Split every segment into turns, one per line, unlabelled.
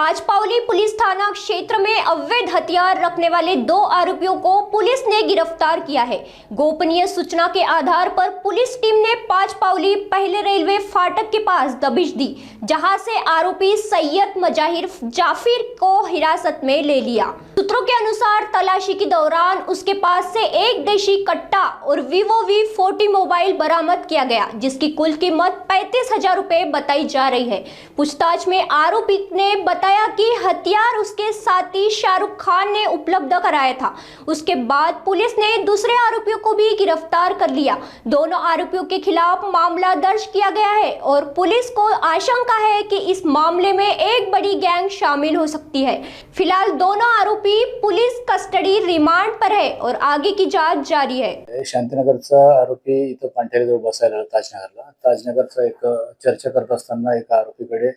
Panchpaoli police थाना क्षेत्र में अवैध हथियार रखने वाले 2 आरोपियों को पुलिस ने गिरफ्तार किया है। गोपनीय सूचना के आधार पर पुलिस टीम ने पांचपावली पहले रेलवे फाटक के पास दबिश दी, जहां से आरोपी सैयद मजाहिर जाफिर को हिरासत में ले लिया। सूत्रों के अनुसार तलाशी के दौरान उसके पास से एक देशी कट्टा और Vivo V40 मोबाइल बरामद किया गया, जिसकी कुल कीमत 35,000 रुपए बताई जा रही है। पूछताछ में आरोपी ने बताया कि हथियार उसके साथी शाहरुख खान ने उपलब्ध कराया था। उसके बाद पुलिस ने दूसरे आरोपियों को भी गिरफ्तार कर लिया। दोनों आरोपियों के खिलाफ मामला दर्ज किया गया है और पुलिस को आशंका है कि इस मामले में एक बड़ी गैंग शामिल हो सकती है। फिलहाल दोनों आरोपी पुलिस कस्टडी रिमांड पर है और आगे की जांच जारी है।
शांतीनगरचा आरोपी इथं पांठेरेजवळ बसायला ताजनगरचा एक चर्चा करत असताना एका आरोपीकडे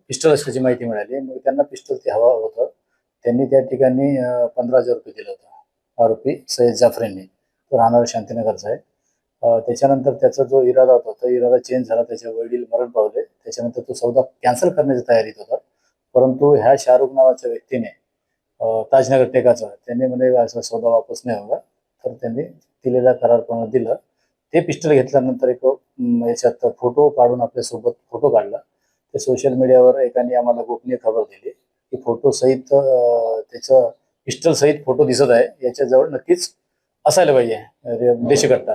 पिस्टल असल्याची माहिती मिळाली। मग त्यांना पिस्टल ते हवा होतं। त्यांनी त्या ठिकाणी 15,000 रुपये दिले होते आरोपी सय्यद जाफर यांनी। तो राहणारा शांतीनगरचा आहे। त्याच्यानंतर त्याचा जो इरादा होता तो इरादा चेंज झाला। त्याचे वडील मरण पावले। त्याच्यानंतर तो सौदा कॅन्सल करण्याची तयारीत होता, परंतु ह्या शाहरुख नावाच्या व्यक्तीने ताजनगर टेकाचा त्यांनी म्हणे असा सौदा वापस नाही होगा, तर त्यांनी दिलेला करारप्रमाणे दिलं। ते पिस्टल घेतल्यानंतर एक याच्यात फोटो काढून आपल्यासोबत फोटो काढला। ते सोशल मीडियावर एकाने आम्हाला गोपनीय खबर दिली की फोटो सहित त्याचं पिस्टल सहित फोटो दिसत आहे, याच्याजवळ नक्कीच असायला पाहिजे देशी कट्टा।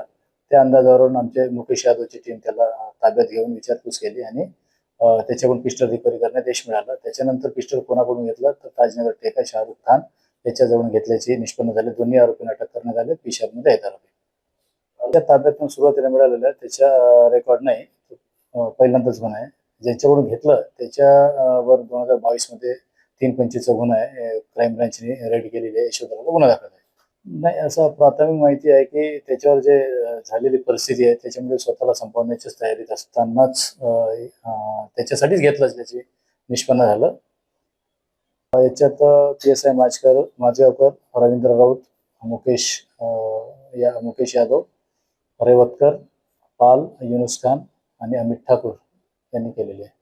त्या अंदाजावरून आमचे मुकेश यादवची टीम त्याला ताब्यात घेऊन विचारपूस केली आणि त्याच्याकडून पिस्टल रिकव्हरी करण्यात यश मिळालं। त्याच्यानंतर पिस्टल कोणाकडून घेतलं तर ताजनगर टेका शाहरुख खान याच्याजवळून घेतल्याचे निष्पन्न झाले। दोन्ही आरोपींना अटक करण्यात आले। पिशाबमध्ये आहेत आरोपी। त्या ताब्यातून सुरुवातीला मिळालेल्या त्याच्या रेकॉर्ड नाही, पहिल्यांदाच गुन्हा आहे। ज्यांच्याकडून घेतलं त्याच्यावर 2022 मध्ये 325 चा गुन्हा आहे। क्राईम ब्रांचने रेड केलेली आहे। यशोधराला गुन्हा दाखल आहे। नाही, असं प्राथमिक माहिती आहे की त्याच्यावर जे झालेली परिस्थिती आहे त्याच्यामुळे स्वतःला संपवण्याचीच तयारीत असतानाच त्याच्यासाठीच घेतलं असल्याचे निष्पन्न झालं। याच्यात PSI माझगावकर, रवींद्र राऊत, मुकेश यादव, रेवतकर, पाल, युनुस खान आणि अमित ठाकूर यांनी केलेले आहे।